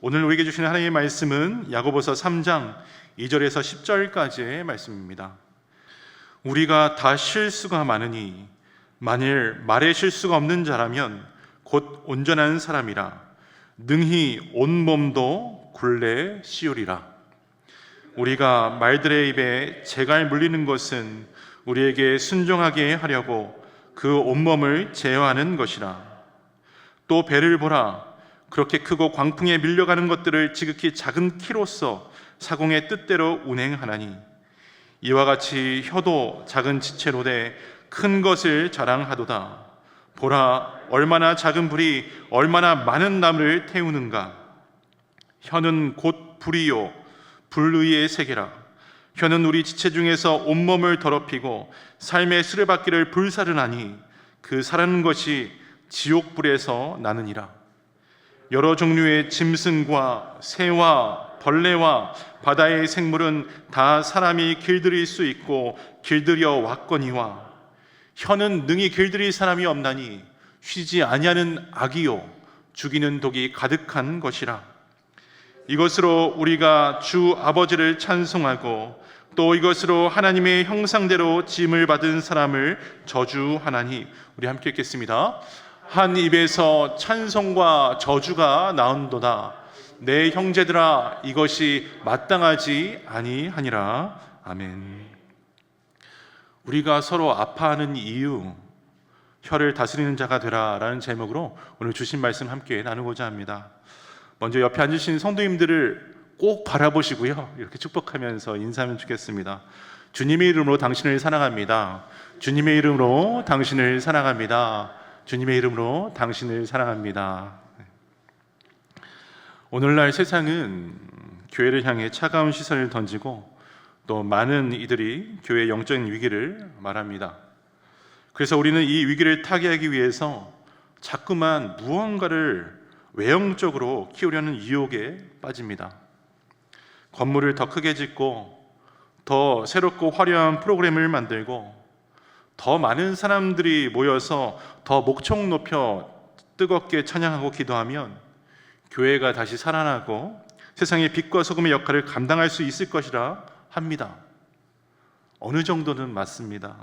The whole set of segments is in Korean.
오늘 우리에게 주시는 하나님의 말씀은 야고보서 3장 2절에서 10절까지의 말씀입니다. 우리가 다 실수가 많으니 만일 말에 실수가 없는 자라면 곧 온전한 사람이라 능히 온몸도 굴레 씌우리라. 우리가 말들의 입에 재갈 물리는 것은 우리에게 순종하게 하려고 그 온몸을 제어하는 것이라. 또 배를 보라. 그렇게 크고 광풍에 밀려가는 것들을 지극히 작은 키로서 사공의 뜻대로 운행하나니 이와 같이 혀도 작은 지체로되 큰 것을 자랑하도다. 보라, 얼마나 작은 불이 얼마나 많은 나무를 태우는가. 혀는 곧 불이요 불의의 세계라. 혀는 우리 지체 중에서 온몸을 더럽히고 삶의 수레바퀴를 불사르나니 그 사르는 것이 지옥불에서 나느니라. 여러 종류의 짐승과 새와 벌레와 바다의 생물은 다 사람이 길들일 수 있고 길들여 왔거니와 혀는 능히 길들일 사람이 없나니 쉬지 아니하는 악이요 죽이는 독이 가득한 것이라. 이것으로 우리가 주 아버지를 찬송하고 또 이것으로 하나님의 형상대로 지음을 받은 사람을 저주하나니. 우리 함께 읽겠습니다. 한 입에서 찬송과 저주가 나온도다. 내 형제들아, 이것이 마땅하지 아니하니라. 아멘. 우리가 서로 아파하는 이유, 혀를 다스리는 자가 되라라는 제목으로 오늘 주신 말씀 함께 나누고자 합니다. 먼저 옆에 앉으신 성도님들을 꼭 바라보시고요, 이렇게 축복하면서 인사하면 좋겠습니다. 주님의 이름으로 당신을 사랑합니다. 주님의 이름으로 당신을 사랑합니다. 주님의 이름으로 당신을 사랑합니다. 오늘날 세상은 교회를 향해 차가운 시선을 던지고 또 많은 이들이 교회의 영적인 위기를 말합니다. 그래서 우리는 이 위기를 타개하기 위해서 자꾸만 무언가를 외형적으로 키우려는 유혹에 빠집니다. 건물을 더 크게 짓고 더 새롭고 화려한 프로그램을 만들고 더 많은 사람들이 모여서 더 목청 높여 뜨겁게 찬양하고 기도하면 교회가 다시 살아나고 세상의 빛과 소금의 역할을 감당할 수 있을 것이라 합니다. 어느 정도는 맞습니다.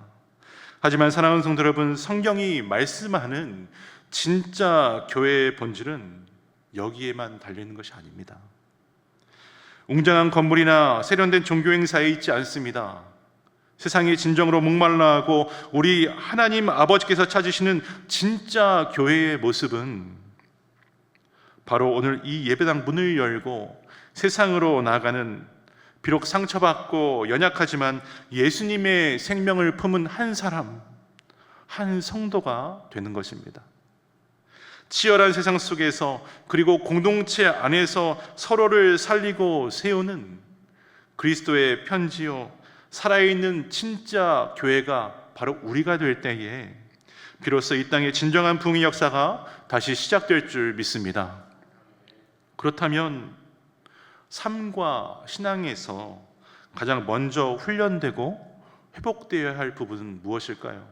하지만 사랑하는 성도 여러분, 성경이 말씀하는 진짜 교회의 본질은 여기에만 달려있는 것이 아닙니다. 웅장한 건물이나 세련된 종교 행사에 있지 않습니다. 세상의 진정으로 목말라하고 우리 하나님 아버지께서 찾으시는 진짜 교회의 모습은 바로 오늘 이 예배당 문을 열고 세상으로 나아가는, 비록 상처받고 연약하지만 예수님의 생명을 품은 한 사람, 한 성도가 되는 것입니다. 치열한 세상 속에서 그리고 공동체 안에서 서로를 살리고 세우는 그리스도의 편지요 살아있는 진짜 교회가 바로 우리가 될 때에 비로소 이 땅의 진정한 부흥의 역사가 다시 시작될 줄 믿습니다. 그렇다면 삶과 신앙에서 가장 먼저 훈련되고 회복되어야 할 부분은 무엇일까요?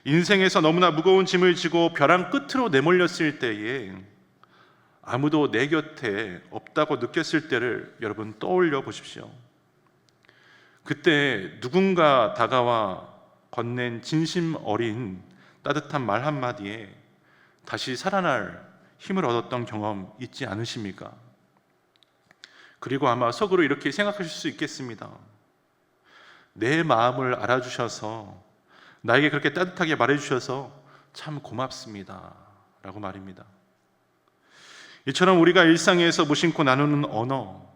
인생에서 너무나 무거운 짐을 지고 벼랑 끝으로 내몰렸을 때에 아무도 내 곁에 없다고 느꼈을 때를 여러분 떠올려 보십시오. 그때 누군가 다가와 건넨 진심 어린 따뜻한 말 한마디에 다시 살아날 힘을 얻었던 경험 있지 않으십니까? 그리고 아마 속으로 이렇게 생각하실 수 있겠습니다. 내 마음을 알아주셔서 나에게 그렇게 따뜻하게 말해주셔서 참 고맙습니다 라고 말입니다. 이처럼 우리가 일상에서 무심코 나누는 언어,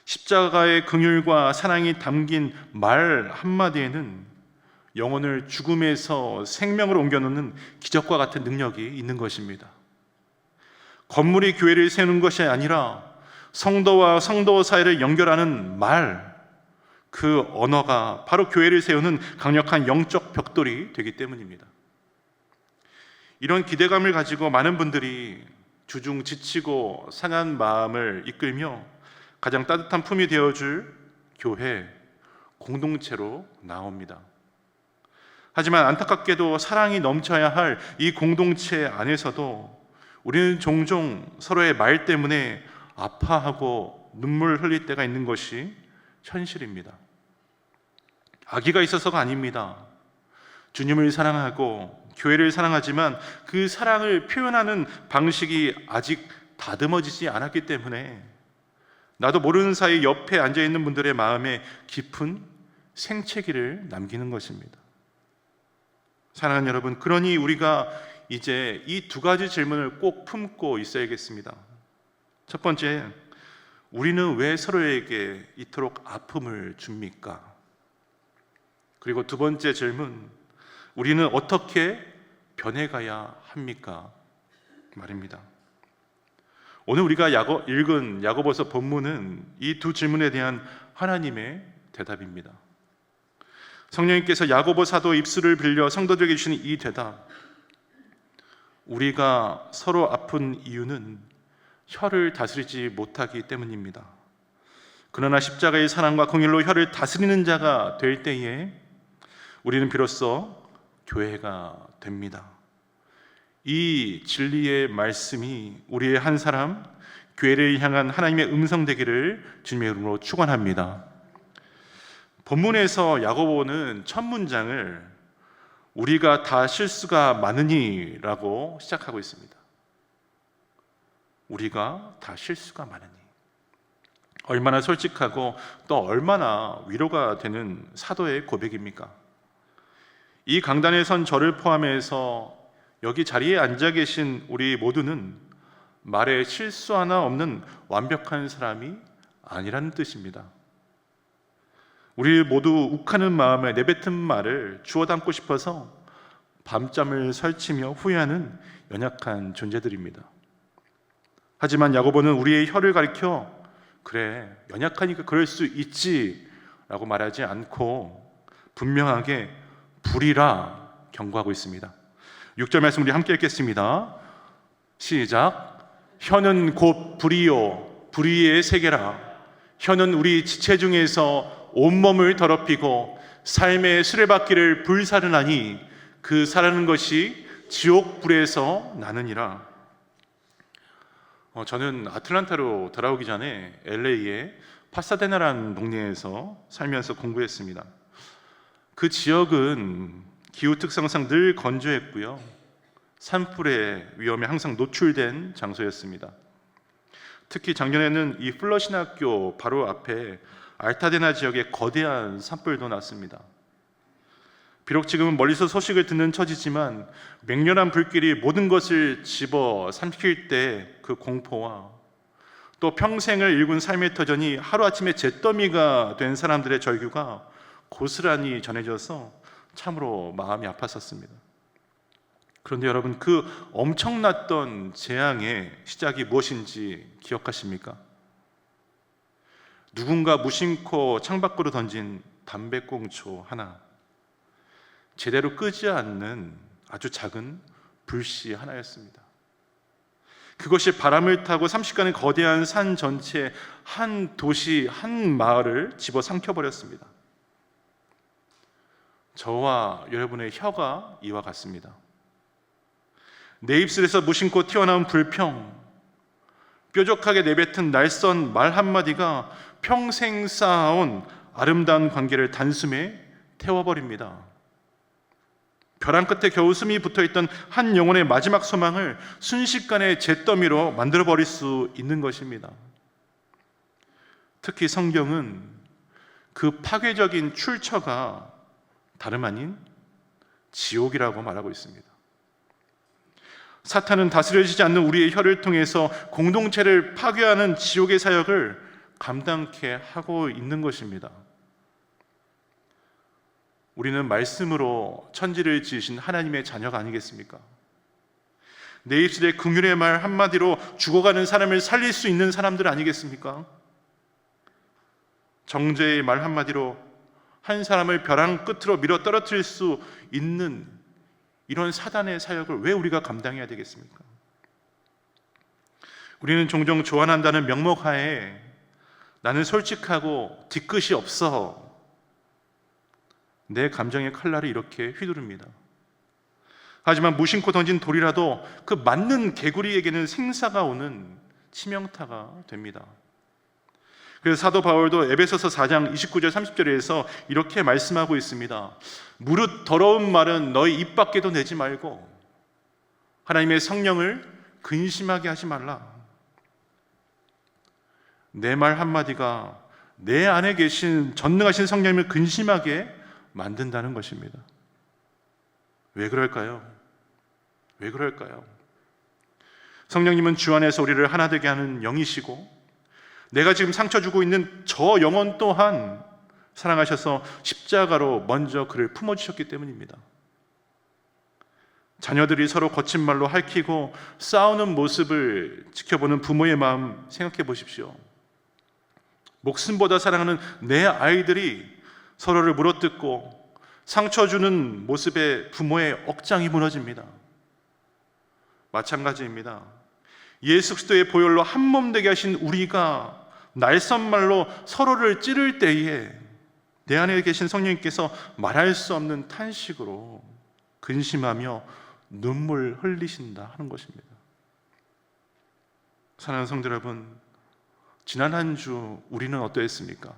십자가의 긍휼과 사랑이 담긴 말 한마디에는 영혼을 죽음에서 생명으로 옮겨놓는 기적과 같은 능력이 있는 것입니다. 건물이 교회를 세우는 것이 아니라 성도와 성도 사이를 연결하는 말, 그 언어가 바로 교회를 세우는 강력한 영적 벽돌이 되기 때문입니다. 이런 기대감을 가지고 많은 분들이 주중 지치고 상한 마음을 이끌며 가장 따뜻한 품이 되어줄 교회, 공동체로 나옵니다. 하지만 안타깝게도 사랑이 넘쳐야 할 이 공동체 안에서도 우리는 종종 서로의 말 때문에 아파하고 눈물 흘릴 때가 있는 것이 현실입니다. 악의가 있어서가 아닙니다. 주님을 사랑하고 교회를 사랑하지만 그 사랑을 표현하는 방식이 아직 다듬어지지 않았기 때문에 나도 모르는 사이 옆에 앉아있는 분들의 마음에 깊은 생채기를 남기는 것입니다. 사랑하는 여러분, 그러니 우리가 이제 이 두 가지 질문을 꼭 품고 있어야겠습니다. 첫 번째, 우리는 왜 서로에게 이토록 아픔을 줍니까? 그리고 두 번째 질문, 우리는 어떻게 변해가야 합니까? 말입니다. 오늘 우리가 읽은 야고보서 본문은 이 두 질문에 대한 하나님의 대답입니다. 성령님께서 야고보 사도 입술을 빌려 성도들에게 주시는 이 대답, 우리가 서로 아픈 이유는 혀를 다스리지 못하기 때문입니다. 그러나 십자가의 사랑과 공의로 혀를 다스리는 자가 될 때에 우리는 비로소 교회가 됩니다. 이 진리의 말씀이 우리의 한 사람, 교회를 향한 하나님의 음성 되기를 주님의 이름으로 축원합니다. 본문에서 야고보는 첫 문장을 우리가 다 실수가 많으니 라고 시작하고 있습니다. 우리가 다 실수가 많으니. 얼마나 솔직하고 또 얼마나 위로가 되는 사도의 고백입니까? 이 강단에 선 저를 포함해서 여기 자리에 앉아 계신 우리 모두는 말에 실수 하나 없는 완벽한 사람이 아니라는 뜻입니다. 우리 모두 욱하는 마음에 내뱉은 말을 주워 담고 싶어서 밤잠을 설치며 후회하는 연약한 존재들입니다. 하지만 야고보는 우리의 혀를 가리켜 그래, 연약하니까 그럴 수 있지 라고 말하지 않고 분명하게 불이라 경고하고 있습니다. 6절 말씀 우리 함께 읽겠습니다. 시작. 혀는 곧 불이요 불의의 세계라. 혀는 우리 지체 중에서 온몸을 더럽히고 삶의 수레바퀴를 불사르나니 그 사르는 것이 지옥불에서 나느니라. 저는 아틀란타로 돌아오기 전에 LA의 파사데나라는 동네에서 살면서 공부했습니다. 그 지역은 기후 특성상 늘 건조했고요, 산불의 위험에 항상 노출된 장소였습니다. 특히 작년에는 이 플러신 학교 바로 앞에 알타데나 지역에 거대한 산불도 났습니다. 비록 지금은 멀리서 소식을 듣는 처지지만 맹렬한 불길이 모든 것을 집어 삼킬 때 그 공포와 또 평생을 일군 삶의 터전이 하루아침에 잿더미가 된 사람들의 절규가 고스란히 전해져서 참으로 마음이 아팠었습니다. 그런데 여러분, 그 엄청났던 재앙의 시작이 무엇인지 기억하십니까? 누군가 무심코 창밖으로 던진 담배꽁초 하나, 제대로 끄지 않는 아주 작은 불씨 하나였습니다. 그것이 바람을 타고 30가는 거대한 산 전체, 한 도시, 한 마을을 집어삼켜버렸습니다. 저와 여러분의 혀가 이와 같습니다. 내 입술에서 무심코 튀어나온 불평, 뾰족하게 내뱉은 날선 말 한마디가 평생 쌓아온 아름다운 관계를 단숨에 태워버립니다. 벼랑 끝에 겨우 숨이 붙어있던 한 영혼의 마지막 소망을 순식간에 잿더미로 만들어버릴 수 있는 것입니다. 특히 성경은 그 파괴적인 출처가 다름 아닌 지옥이라고 말하고 있습니다. 사탄은 다스려지지 않는 우리의 혀를 통해서 공동체를 파괴하는 지옥의 사역을 감당케 하고 있는 것입니다. 우리는 말씀으로 천지를 지으신 하나님의 자녀가 아니겠습니까? 내 입술에 긍휼의 말 한마디로 죽어가는 사람을 살릴 수 있는 사람들 아니겠습니까? 정죄의 말 한마디로 한 사람을 벼랑 끝으로 밀어 떨어뜨릴 수 있는 이런 사단의 사역을 왜 우리가 감당해야 되겠습니까? 우리는 종종 조언한다는 명목하에 나는 솔직하고 뒤끝이 없어, 내 감정의 칼날을 이렇게 휘두릅니다. 하지만 무심코 던진 돌이라도 그 맞는 개구리에게는 생사가 오는 치명타가 됩니다. 그래서 사도 바울도 에베소서 4장 29절 30절에서 이렇게 말씀하고 있습니다. 무릇 더러운 말은 너희 입 밖에도 내지 말고 하나님의 성령을 근심하게 하지 말라. 내 말 한마디가 내 안에 계신 전능하신 성령을 근심하게 만든다는 것입니다. 왜 그럴까요? 왜 그럴까요? 성령님은 주 안에서 우리를 하나 되게 하는 영이시고 내가 지금 상처 주고 있는 저 영혼 또한 사랑하셔서 십자가로 먼저 그를 품어주셨기 때문입니다. 자녀들이 서로 거친 말로 핥히고 싸우는 모습을 지켜보는 부모의 마음 생각해 보십시오. 목숨보다 사랑하는 내 아이들이 서로를 물어뜯고 상처 주는 모습에 부모의 억장이 무너집니다. 마찬가지입니다. 예수 그리스도의 보혈로 한 몸 되게 하신 우리가 날선말로 서로를 찌를 때에 내 안에 계신 성령님께서 말할 수 없는 탄식으로 근심하며 눈물 흘리신다 하는 것입니다. 사랑하는 성도 여러분, 지난 한 주 우리는 어떠했습니까?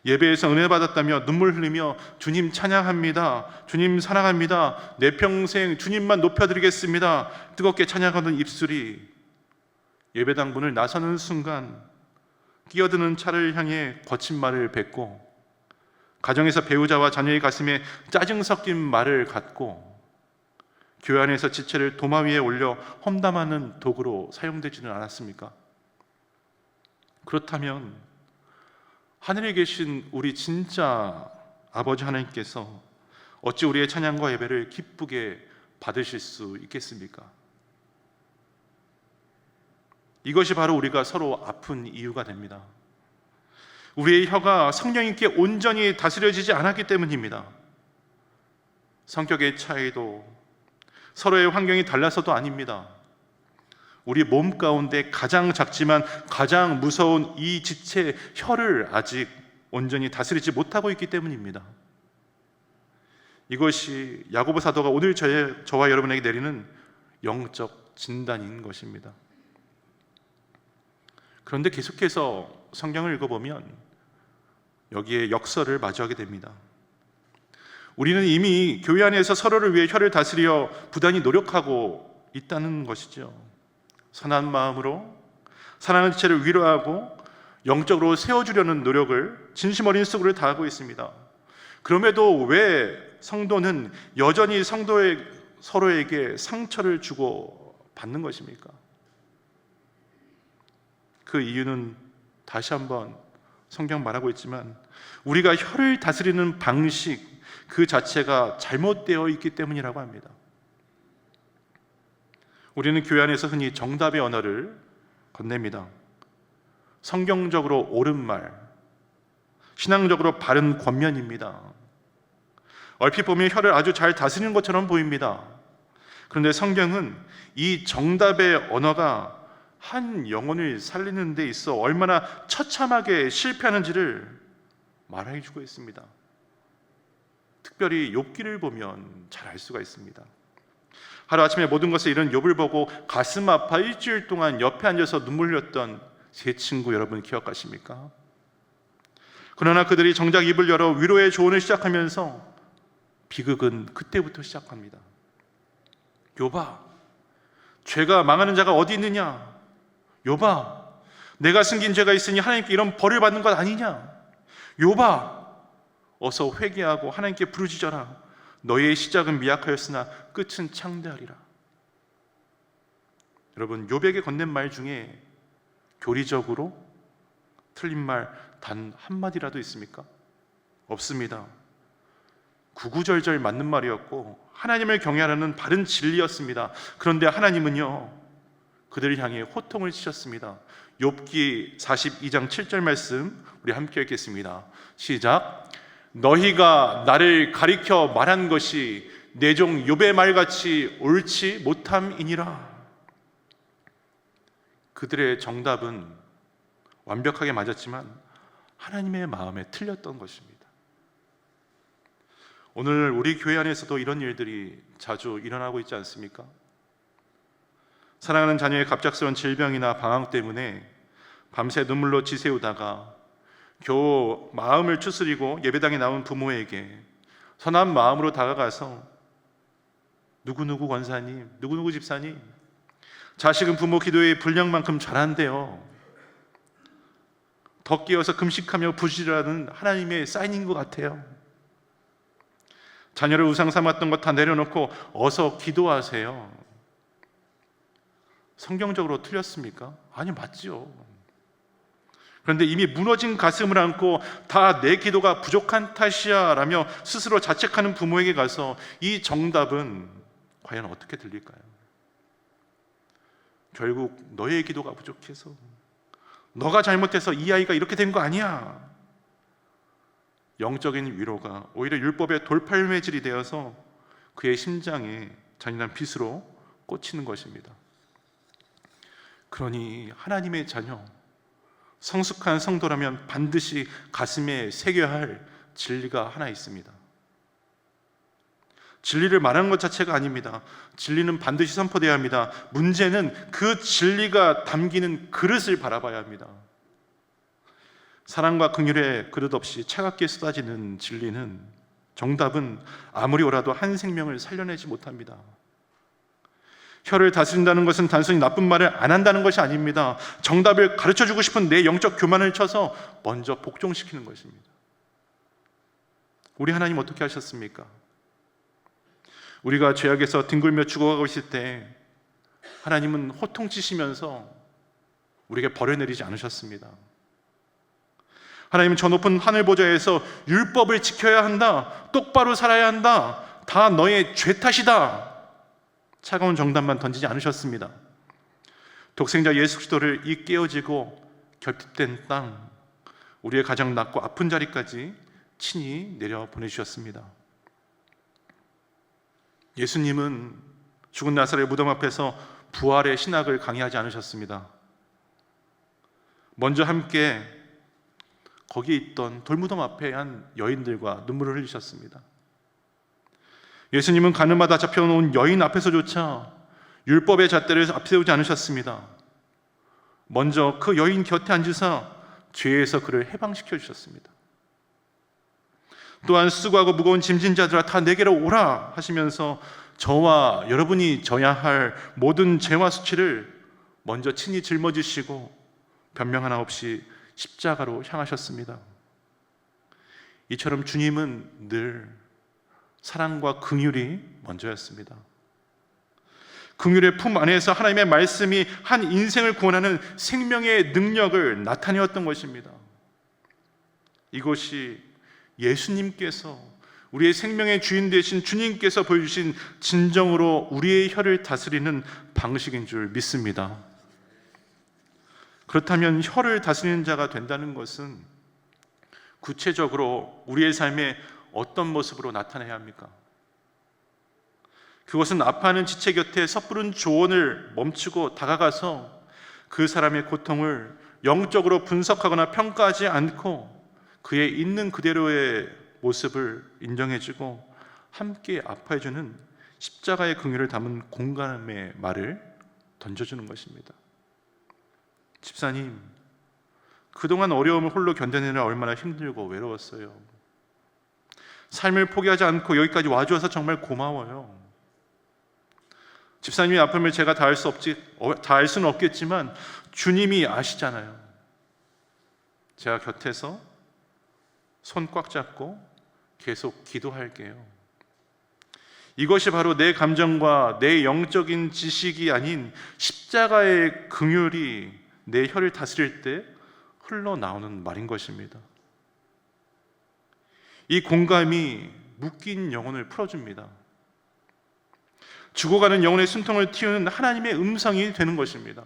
예배에서 은혜 받았다며 눈물 흘리며 주님 찬양합니다, 주님 사랑합니다, 내 평생 주님만 높여드리겠습니다 뜨겁게 찬양하는 입술이 예배당 문을 나서는 순간 끼어드는 차를 향해 거친 말을 뱉고 가정에서 배우자와 자녀의 가슴에 짜증 섞인 말을 갖고 교회 안에서 지체를 도마 위에 올려 험담하는 도구로 사용되지는 않았습니까? 그렇다면 하늘에 계신 우리 진짜 아버지 하나님께서 어찌 우리의 찬양과 예배를 기쁘게 받으실 수 있겠습니까? 이것이 바로 우리가 서로 아픈 이유가 됩니다. 우리의 혀가 성령님께 온전히 다스려지지 않았기 때문입니다. 성격의 차이도 서로의 환경이 달라서도 아닙니다. 우리 몸 가운데 가장 작지만 가장 무서운 이 지체 혀를 아직 온전히 다스리지 못하고 있기 때문입니다. 이것이 야고보 사도가 오늘 저와 여러분에게 내리는 영적 진단인 것입니다. 그런데 계속해서 성경을 읽어보면 여기에 역설을 마주하게 됩니다. 우리는 이미 교회 안에서 서로를 위해 혀를 다스려 부단히 노력하고 있다는 것이죠. 선한 마음으로 사랑하는 지체를 위로하고 영적으로 세워주려는 노력을 진심 어린 수고를 다하고 있습니다. 그럼에도 왜 성도는 여전히 서로에게 상처를 주고 받는 것입니까? 그 이유는 다시 한번 성경 말하고 있지만 우리가 혀를 다스리는 방식 그 자체가 잘못되어 있기 때문이라고 합니다. 우리는 교회 안에서 흔히 정답의 언어를 건넵니다. 성경적으로 옳은 말, 신앙적으로 바른 권면입니다. 얼핏 보면 혀를 아주 잘 다스리는 것처럼 보입니다. 그런데 성경은 이 정답의 언어가 한 영혼을 살리는 데 있어 얼마나 처참하게 실패하는지를 말해주고 있습니다. 특별히 욥기를 보면 잘 알 수가 있습니다. 하루아침에 모든 것을 잃은 욥을 보고 가슴 아파 일주일 동안 옆에 앉아서 눈물 흘렸던 세 친구 여러분 기억하십니까? 그러나 그들이 정작 입을 열어 위로의 조언을 시작하면서 비극은 그때부터 시작합니다. 욥아, 죄가 망하는 자가 어디 있느냐? 욥아, 내가 숨긴 죄가 있으니 하나님께 이런 벌을 받는 것 아니냐? 욥아, 어서 회개하고 하나님께 부르짖어라. 너희의 시작은 미약하였으나 끝은 창대하리라. 여러분, 욥에게 건넨 말 중에 교리적으로 틀린 말 단 한마디라도 있습니까? 없습니다. 구구절절 맞는 말이었고 하나님을 경외하라는 바른 진리였습니다. 그런데 하나님은요, 그들을 향해 호통을 치셨습니다. 욥기 42장 7절 말씀 우리 함께 읽겠습니다. 시작. 너희가 나를 가리켜 말한 것이 내 종 욥의 말같이 옳지 못함이니라. 그들의 정답은 완벽하게 맞았지만 하나님의 마음에 틀렸던 것입니다. 오늘 우리 교회 안에서도 이런 일들이 자주 일어나고 있지 않습니까? 사랑하는 자녀의 갑작스러운 질병이나 방황 때문에 밤새 눈물로 지새우다가 겨우 마음을 추스리고 예배당에 나온 부모에게 선한 마음으로 다가가서 누구누구 권사님, 누구누구 집사님, 자식은 부모 기도에 분량만큼 잘한대요. 더 깨어서 금식하며 부지런하는 하나님의 사인인 것 같아요. 자녀를 우상 삼았던 것 다 내려놓고 어서 기도하세요. 성경적으로 틀렸습니까? 아니, 맞죠. 그런데 이미 무너진 가슴을 안고 다 내 기도가 부족한 탓이야 라며 스스로 자책하는 부모에게 가서 이 정답은 과연 어떻게 들릴까요? 결국 너의 기도가 부족해서, 너가 잘못해서 이 아이가 이렇게 된 거 아니야. 영적인 위로가 오히려 율법의 돌팔매질이 되어서 그의 심장에 잔인한 빗으로 꽂히는 것입니다. 그러니 하나님의 자녀, 성숙한 성도라면 반드시 가슴에 새겨야 할 진리가 하나 있습니다. 진리를 말하는 것 자체가 아닙니다. 진리는 반드시 선포되어야 합니다. 문제는 그 진리가 담기는 그릇을 바라봐야 합니다. 사랑과 긍휼의 그릇 없이 차갑게 쏟아지는 진리는, 정답은 아무리 오라도 한 생명을 살려내지 못합니다. 혀를 다스린다는 것은 단순히 나쁜 말을 안 한다는 것이 아닙니다. 정답을 가르쳐주고 싶은 내 영적 교만을 쳐서 먼저 복종시키는 것입니다. 우리 하나님 어떻게 하셨습니까? 우리가 죄악에서 뒹굴며 죽어가고 있을 때 하나님은 호통치시면서 우리에게 벌을 내리지 않으셨습니다. 하나님은 저 높은 하늘 보좌에서 율법을 지켜야 한다, 똑바로 살아야 한다, 다 너의 죄 탓이다, 차가운 정답만 던지지 않으셨습니다. 독생자 예수 그리스도를 이 깨어지고 결핍된 땅, 우리의 가장 낮고 아픈 자리까지 친히 내려 보내주셨습니다. 예수님은 죽은 나사렛 무덤 앞에서 부활의 신학을 강의하지 않으셨습니다. 먼저 함께 거기에 있던 돌무덤 앞에 한 여인들과 눈물을 흘리셨습니다. 예수님은 가늠하다 잡혀놓은 여인 앞에서조차 율법의 잣대를 앞세우지 않으셨습니다. 먼저 그 여인 곁에 앉으사 죄에서 그를 해방시켜 주셨습니다. 또한 수고하고 무거운 짐진 자들아 다 내게로 오라 하시면서 저와 여러분이 져야 할 모든 죄와 수치를 먼저 친히 짊어지시고 변명 하나 없이 십자가로 향하셨습니다. 이처럼 주님은 늘 사랑과 긍휼이 먼저였습니다. 긍휼의 품 안에서 하나님의 말씀이 한 인생을 구원하는 생명의 능력을 나타내었던 것입니다. 이것이 예수님께서, 우리의 생명의 주인 되신 주님께서 보여주신 진정으로 우리의 혀를 다스리는 방식인 줄 믿습니다. 그렇다면 혀를 다스리는 자가 된다는 것은 구체적으로 우리의 삶에 어떤 모습으로 나타내야 합니까? 그것은 아파하는 지체 곁에 섣부른 조언을 멈추고 다가가서 그 사람의 고통을 영적으로 분석하거나 평가하지 않고 그의 있는 그대로의 모습을 인정해주고 함께 아파해주는 십자가의 긍휼을 담은 공감의 말을 던져주는 것입니다. 집사님, 그동안 어려움을 홀로 견뎌내느라 얼마나 힘들고 외로웠어요. 삶을 포기하지 않고 여기까지 와주어서 정말 고마워요. 집사님의 아픔을 제가 다 알 수는 없겠지만 주님이 아시잖아요. 제가 곁에서 손 꽉 잡고 계속 기도할게요. 이것이 바로 내 감정과 내 영적인 지식이 아닌 십자가의 긍휼이 내 혀를 다스릴 때 흘러나오는 말인 것입니다. 이 공감이 묶인 영혼을 풀어줍니다. 죽어가는 영혼의 숨통을 틔우는 하나님의 음성이 되는 것입니다.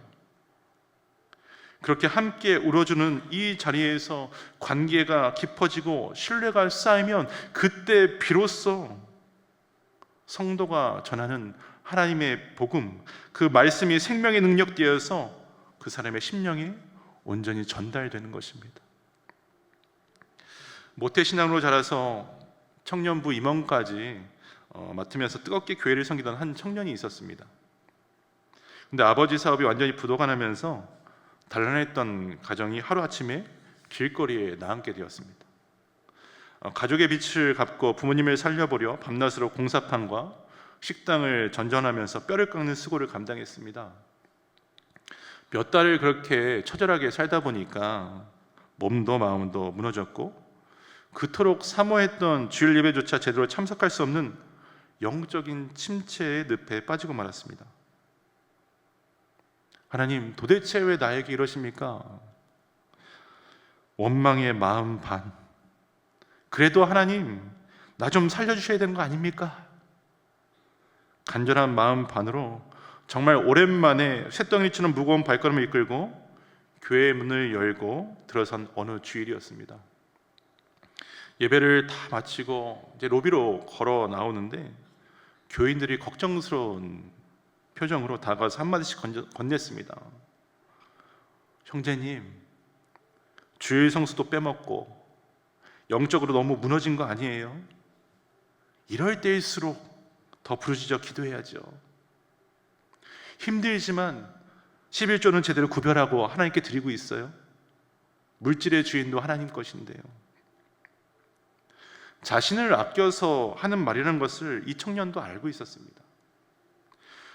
그렇게 함께 울어주는 이 자리에서 관계가 깊어지고 신뢰가 쌓이면 그때 비로소 성도가 전하는 하나님의 복음, 그 말씀이 생명의 능력되어서 그 사람의 심령에 온전히 전달되는 것입니다. 모태신앙으로 자라서 청년부 임원까지 맡으면서 뜨겁게 교회를 섬기던 한 청년이 있었습니다. 근데 아버지 사업이 완전히 부도가 나면서 단란했던 가정이 하루아침에 길거리에 나앉게 되었습니다. 가족의 빚을 갚고 부모님을 살려보려 밤낮으로 공사판과 식당을 전전하면서 뼈를 깎는 수고를 감당했습니다. 몇 달을 그렇게 처절하게 살다 보니까 몸도 마음도 무너졌고 그토록 사모했던 주일 예배조차 제대로 참석할 수 없는 영적인 침체의 늪에 빠지고 말았습니다. 하나님, 도대체 왜 나에게 이러십니까? 원망의 마음 반, 그래도 하나님 나 좀 살려주셔야 되는 거 아닙니까? 간절한 마음 반으로 정말 오랜만에 쇳덩이처럼 무거운 발걸음을 이끌고 교회 문을 열고 들어선 어느 주일이었습니다. 예배를 다 마치고 이제 로비로 걸어 나오는데 교인들이 걱정스러운 표정으로 다가와서 한마디씩 건넸습니다. 형제님, 주일 성수도 빼먹고 영적으로 너무 무너진 거 아니에요? 이럴 때일수록 더 부르짖어 기도해야죠. 힘들지만 11조는 제대로 구별하고 하나님께 드리고 있어요. 물질의 주인도 하나님 것인데요. 자신을 아껴서 하는 말이라는 것을 이 청년도 알고 있었습니다.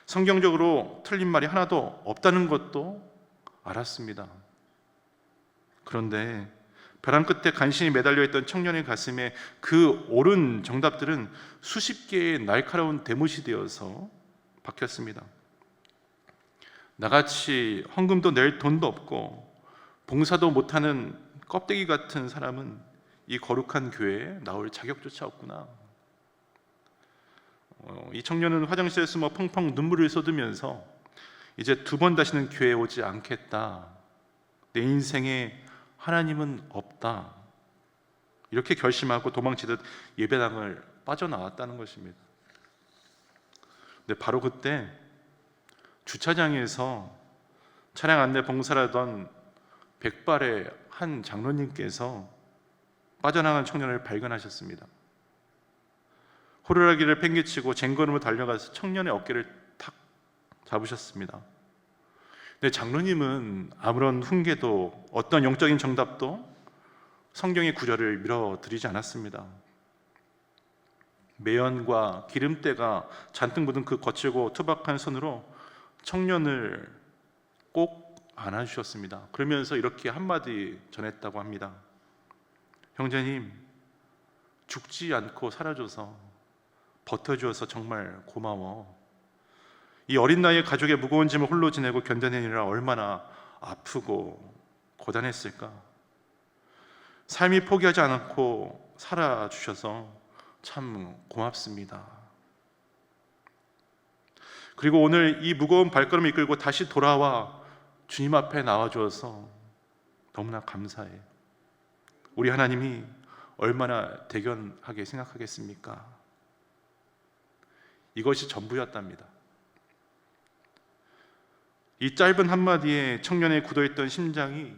성경적으로 틀린 말이 하나도 없다는 것도 알았습니다. 그런데 벼랑 끝에 간신히 매달려 있던 청년의 가슴에 그 옳은 정답들은 수십 개의 날카로운 대못이 되어서 박혔습니다. 나같이 헌금도 낼 돈도 없고 봉사도 못하는 껍데기 같은 사람은 이 거룩한 교회에 나올 자격조차 없구나. 이 청년은 화장실에 숨어 펑펑 눈물을 쏟으면서 이제 두 번 다시는 교회에 오지 않겠다. 내 인생에 하나님은 없다. 이렇게 결심하고 도망치듯 예배당을 빠져나왔다는 것입니다. 근데 바로 그때 주차장에서 차량 안내 봉사하던 백발의 한 장로님께서 빠져나간 청년을 발견하셨습니다. 호루라기를 팽개치고 쟁걸음으로 달려가서 청년의 어깨를 탁 잡으셨습니다. 근데 장로님은 아무런 훈계도 어떤 영적인 정답도 성경의 구절을 밀어드리지 않았습니다. 매연과 기름때가 잔뜩 묻은 그 거칠고 투박한 손으로 청년을 꼭 안아주셨습니다. 그러면서 이렇게 한마디 전했다고 합니다. 형제님, 죽지 않고 살아줘서 버텨주어서 정말 고마워. 이 어린 나이에 가족의 무거운 짐을 홀로 지내고 견뎌내느라 얼마나 아프고 고단했을까. 삶이 포기하지 않고 살아주셔서 참 고맙습니다. 그리고 오늘 이 무거운 발걸음을 이끌고 다시 돌아와 주님 앞에 나와주어서 너무나 감사해. 우리 하나님이 얼마나 대견하게 생각하겠습니까? 이것이 전부였답니다. 이 짧은 한마디에 청년의 굳어있던 심장이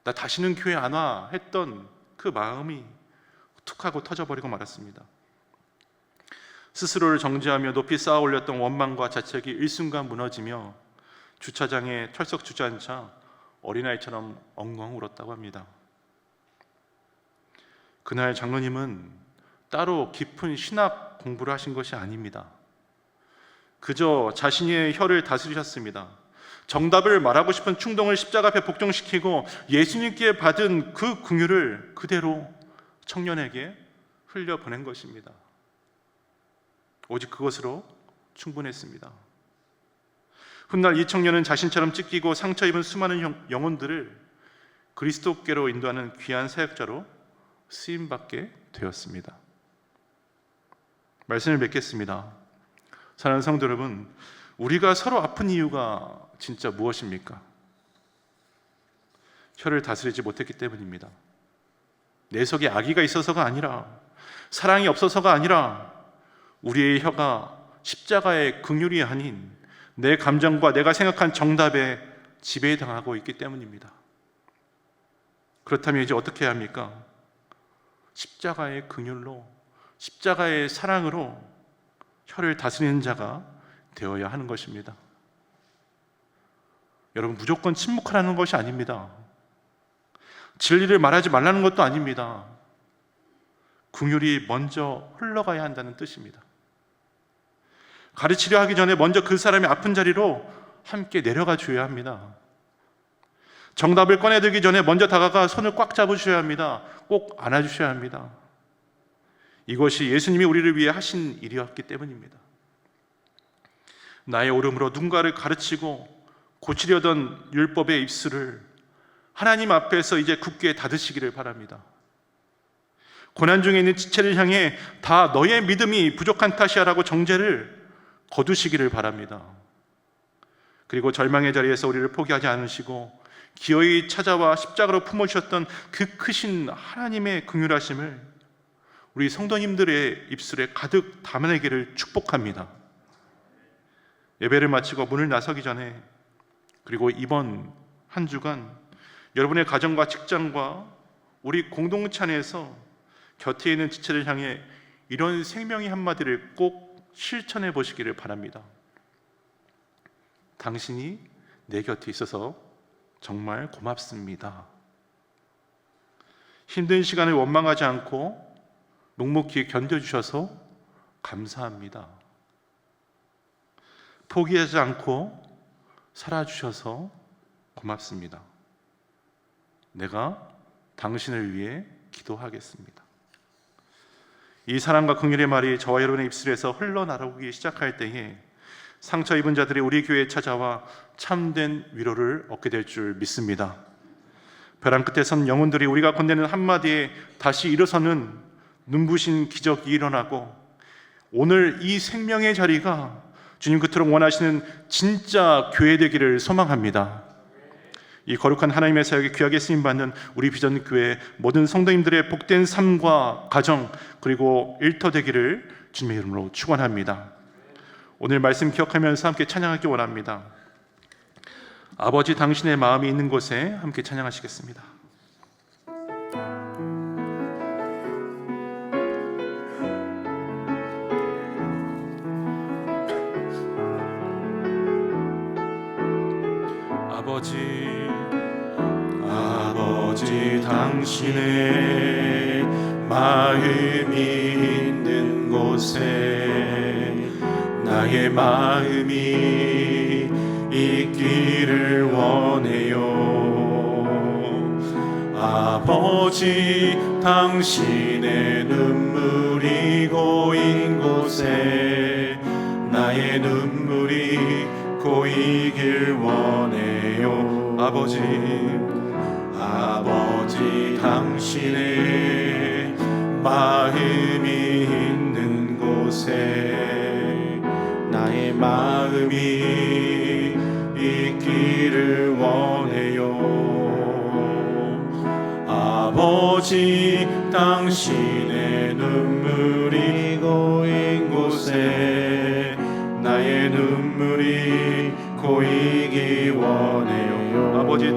나 다시는 교회 안 와 했던 그 마음이 툭 하고 터져버리고 말았습니다. 스스로를 정죄하며 높이 쌓아 올렸던 원망과 자책이 일순간 무너지며 주차장에 철썩 주저앉아 어린아이처럼 엉엉 울었다고 합니다. 그날 장로님은 따로 깊은 신학 공부를 하신 것이 아닙니다. 그저 자신의 혀를 다스리셨습니다. 정답을 말하고 싶은 충동을 십자가 앞에 복종시키고 예수님께 받은 그 긍휼을 그대로 청년에게 흘려보낸 것입니다. 오직 그것으로 충분했습니다. 훗날 이 청년은 자신처럼 찢기고 상처 입은 수많은 영혼들을 그리스도께로 인도하는 귀한 사역자로 쓰임받게 되었습니다. 말씀을 맺겠습니다. 사랑하는 성도 여러분, 우리가 서로 아픈 이유가 진짜 무엇입니까? 혀를 다스리지 못했기 때문입니다. 내 속에 악의가 있어서가 아니라, 사랑이 없어서가 아니라, 우리의 혀가 십자가의 긍휼이 아닌 내 감정과 내가 생각한 정답에 지배당하고 있기 때문입니다. 그렇다면 이제 어떻게 해야 합니까? 십자가의 긍휼로, 십자가의 사랑으로 혀를 다스리는 자가 되어야 하는 것입니다. 여러분, 무조건 침묵하라는 것이 아닙니다. 진리를 말하지 말라는 것도 아닙니다. 긍휼이 먼저 흘러가야 한다는 뜻입니다. 가르치려 하기 전에 먼저 그 사람의 아픈 자리로 함께 내려가 줘야 합니다. 정답을 꺼내들기 전에 먼저 다가가 손을 꽉 잡으셔야 합니다. 꼭 안아주셔야 합니다. 이것이 예수님이 우리를 위해 하신 일이었기 때문입니다. 나의 오름으로 누군가를 가르치고 고치려던 율법의 입술을 하나님 앞에서 이제 굳게 닫으시기를 바랍니다. 고난 중에 있는 지체를 향해 다 너의 믿음이 부족한 탓이야라고 정죄를 거두시기를 바랍니다. 그리고 절망의 자리에서 우리를 포기하지 않으시고 기어이 찾아와 십자가로 품으셨던 그 크신 하나님의 긍휼하심을 우리 성도님들의 입술에 가득 담아내기를 축복합니다. 예배를 마치고 문을 나서기 전에, 그리고 이번 한 주간 여러분의 가정과 직장과 우리 공동체 안에서 곁에 있는 지체를 향해 이런 생명의 한마디를 꼭 실천해 보시기를 바랍니다. 당신이 내 곁에 있어서 정말 고맙습니다. 힘든 시간을 원망하지 않고 묵묵히 견뎌주셔서 감사합니다. 포기하지 않고 살아주셔서 고맙습니다. 내가 당신을 위해 기도하겠습니다. 이 사랑과 긍휼의 말이 저와 여러분의 입술에서 흘러나오기 시작할 때에 상처 입은 자들이 우리 교회에 찾아와 참된 위로를 얻게 될 줄 믿습니다. 벼랑 끝에 선 영혼들이 우리가 건네는 한마디에 다시 일어서는 눈부신 기적이 일어나고, 오늘 이 생명의 자리가 주님 그토록 원하시는 진짜 교회 되기를 소망합니다. 이 거룩한 하나님의 사역에 귀하게 쓰임받는 우리 비전교회 모든 성도님들의 복된 삶과 가정, 그리고 일터 되기를 주님의 이름으로 축원합니다. 오늘 말씀 기억하면서 함께 찬양하기 원합니다. 아버지 당신의 마음이 있는 곳에 함께 찬양하시겠습니다. 아버지 당신의 마음이 있는 곳에 나의 마음이 있기를 원해요. 아버지 당신의 눈물이 고인 곳에 나의 눈물이 고이길 원해요. 아버지 당신의 마음이 있는 곳에 나의 마음이 있기를 원해요. 아버지 당신의 눈물이 고인 곳에 나의 눈물이 고이기 원해요. 아버지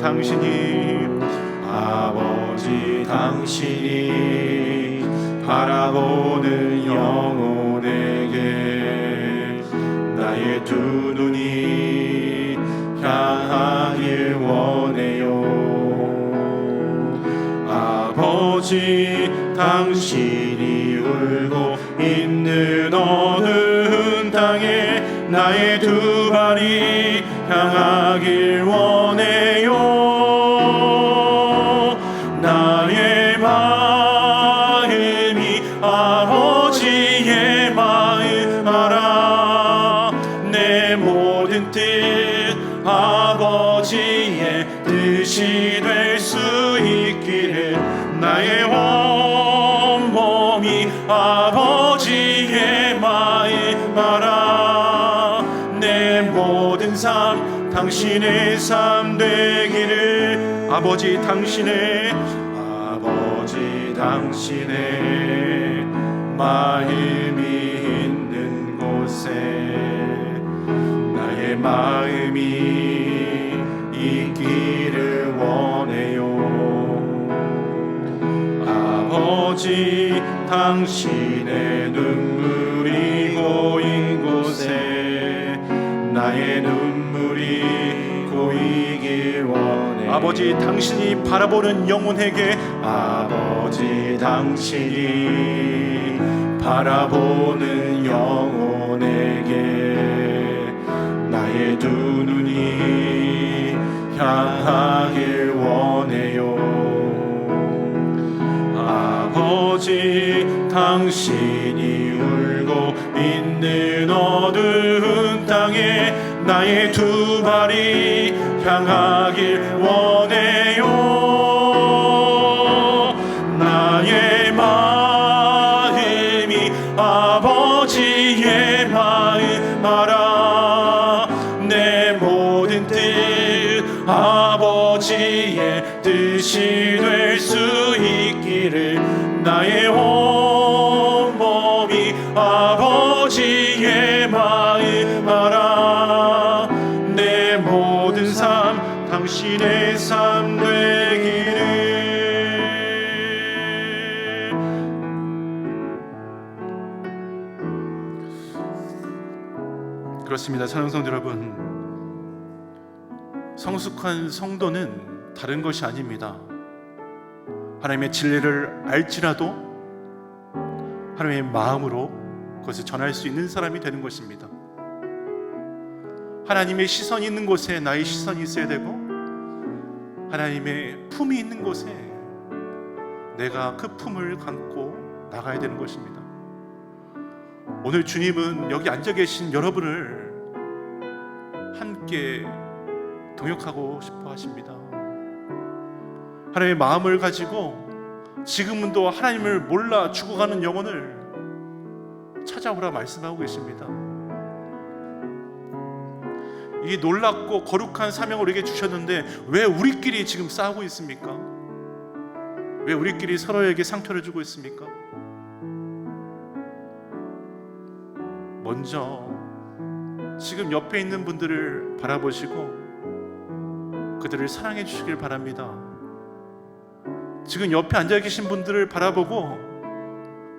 당신이 바라보는 영혼에게 나의 두 눈이 향하길 원해요. 아버지 당신이 울고 있는 어느 땅에 나의 두 발이 향하길 원해요. 나의 마음이 아버지의 마음 알아. 내 모든 뜻 아버지의 뜻이 될 수 있기를 나의 온몸이 아버지의 마음 알아. 내 모든 삶 당신의 삶 되기를. 아버지 당신의 마음이 있는 곳에 나의 마음이 있기를 원해요. 아버지 아버지 당신의 눈물이 고인 곳에 나의 눈물이 고이길 원해. 아버지 당신이 바라보는 영혼에게 아버지 당신이 바라보는 영혼에게 나의 두 눈이 향하길 원해요. 아버지 당신이 울고 있는 어두운 땅에 나의 두 발이 향하길 원해요. 나의 마음이 아버지의 마음 알아. 내 모든 뜻 아버지의 뜻이 될 수 있기를 나의 온몸이 아버지의 마음 알아. 내 모든 삶 당신의 삶 되기를. 그렇습니다. 사랑하는 성도 여러분, 성숙한 성도는 다른 것이 아닙니다. 하나님의 진리를 알지라도 하나님의 마음으로 그것을 전할 수 있는 사람이 되는 것입니다. 하나님의 시선이 있는 곳에 나의 시선이 있어야 되고, 하나님의 품이 있는 곳에 내가 그 품을 감고 나가야 되는 것입니다. 오늘 주님은 여기 앉아 계신 여러분을 함께 동역하고 싶어 하십니다. 하나님의 마음을 가지고 지금은 또 하나님을 몰라 죽어가는 영혼을 찾아오라 말씀하고 계십니다. 이 놀랍고 거룩한 사명을 우리에게 주셨는데 왜 우리끼리 지금 싸우고 있습니까? 왜 우리끼리 서로에게 상처를 주고 있습니까? 먼저 지금 옆에 있는 분들을 바라보시고 그들을 사랑해 주시길 바랍니다. 지금 옆에 앉아 계신 분들을 바라보고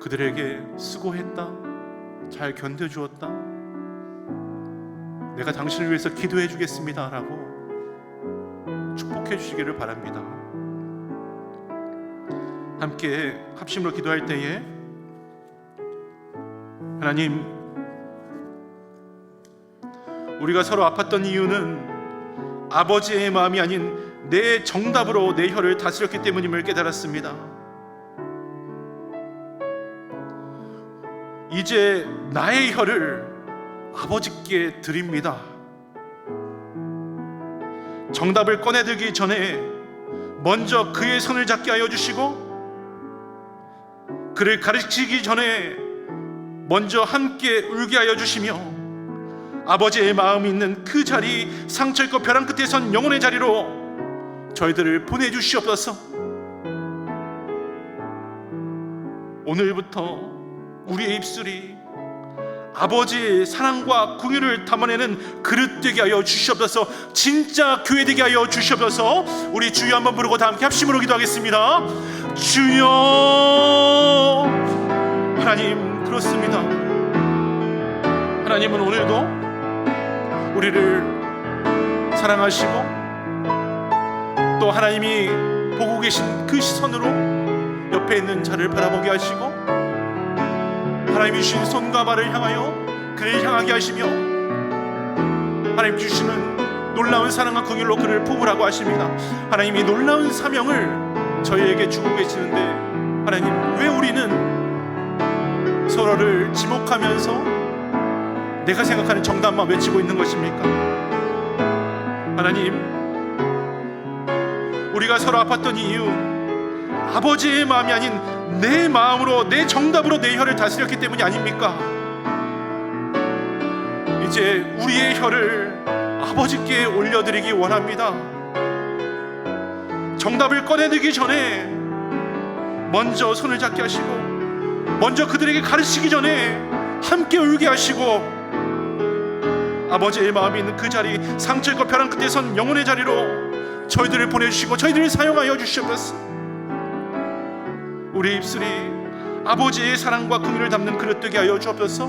그들에게 수고했다, 잘 견뎌주었다, 내가 당신을 위해서 기도해 주겠습니다 라고 축복해 주시기를 바랍니다. 함께 합심으로 기도할 때에 하나님, 우리가 서로 아팠던 이유는 아버지의 마음이 아닌 내 정답으로 내 혀를 다스렸기 때문임을 깨달았습니다. 이제 나의 혀를 아버지께 드립니다. 정답을 꺼내들기 전에 먼저 그의 손을 잡게 하여 주시고, 그를 가르치기 전에 먼저 함께 울게 하여 주시며, 아버지의 마음이 있는 그 자리, 상처 있고 벼랑 끝에 선 영혼의 자리로 저희들을 보내주시옵소서. 오늘부터 우리의 입술이 아버지의 사랑과 긍휼을 담아내는 그릇 되게 하여 주시옵소서. 진짜 교회 되게 하여 주시옵소서. 우리 주여 한번 부르고 다 함께 합심으로 기도하겠습니다. 주여. 하나님, 그렇습니다. 하나님은 오늘도 우리를 사랑하시고 또 하나님이 보고 계신 그 시선으로 옆에 있는 자를 바라보게 하시고, 하나님이 주신 손과 발을 향하여 그를 향하게 하시며, 하나님 주시는 놀라운 사랑과 긍휼로 그를 품으라고 하십니다. 하나님이 놀라운 사명을 저희에게 주고 계시는데, 하나님 왜 우리는 서로를 지목하면서 내가 생각하는 정답만 외치고 있는 것입니까? 하나님, 우리가 서로 아팠던 이유 아버지의 마음이 아닌 내 마음으로, 내 정답으로 내 혀를 다스렸기 때문이 아닙니까? 이제 우리의 혀를 아버지께 올려드리기 원합니다. 정답을 꺼내들기 전에 먼저 손을 잡게 하시고, 먼저 그들에게 가르치기 전에 함께 울게 하시고, 아버지의 마음이 있는 그 자리, 상처 있고 벼랑 끝에 선 영혼의 자리로 저희들을 보내주시고 저희들을 사용하여 주시옵소서. 우리 입술이 아버지의 사랑과 긍휼을 담는 그릇 되게 하여 주옵소서.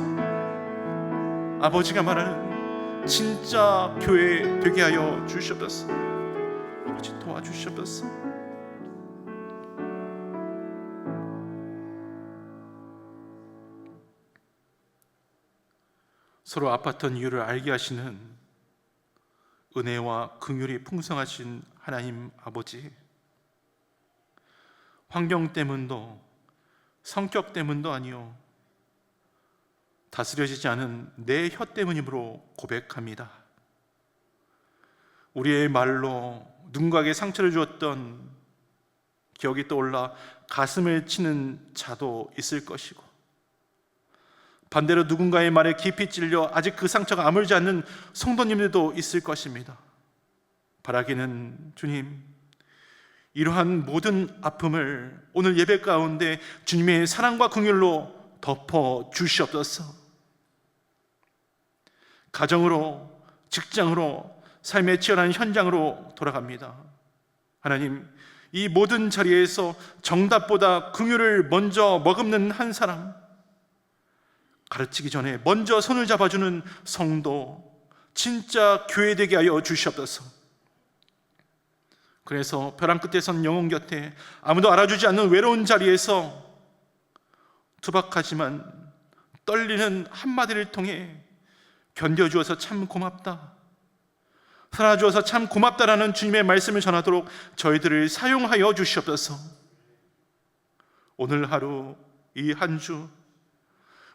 아버지가 말하는 진짜 교회 되게 하여 주시옵소서. 아버지 도와주시옵소서. 서로 아팠던 이유를 알게 하시는 은혜와 긍휼이 풍성하신 하나님 아버지, 환경 때문도 성격 때문도 아니요 다스려지지 않은 내 혀 때문이므로 고백합니다. 우리의 말로 누군가에게 상처를 주었던 기억이 떠올라 가슴을 치는 자도 있을 것이고, 반대로 누군가의 말에 깊이 찔려 아직 그 상처가 아물지 않는 성도님들도 있을 것입니다. 바라기는 주님, 이러한 모든 아픔을 오늘 예배 가운데 주님의 사랑과 긍휼로 덮어 주시옵소서. 가정으로, 직장으로, 삶의 치열한 현장으로 돌아갑니다. 하나님, 이 모든 자리에서 정답보다 긍휼을 먼저 머금는 한 사람, 가르치기 전에 먼저 손을 잡아주는 성도, 진짜 교회 되게 하여 주시옵소서. 그래서 벼랑 끝에 선 영혼 곁에 아무도 알아주지 않는 외로운 자리에서 투박하지만 떨리는 한마디를 통해 견뎌주어서 참 고맙다, 살아주어서 참 고맙다라는 주님의 말씀을 전하도록 저희들을 사용하여 주시옵소서. 오늘 하루, 이 한 주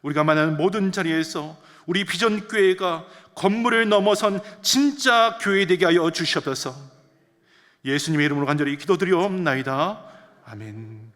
우리가 만나는 모든 자리에서 우리 비전교회가 건물을 넘어선 진짜 교회 되게 하여 주시옵소서. 예수님의 이름으로 간절히 기도드리옵나이다. 아멘.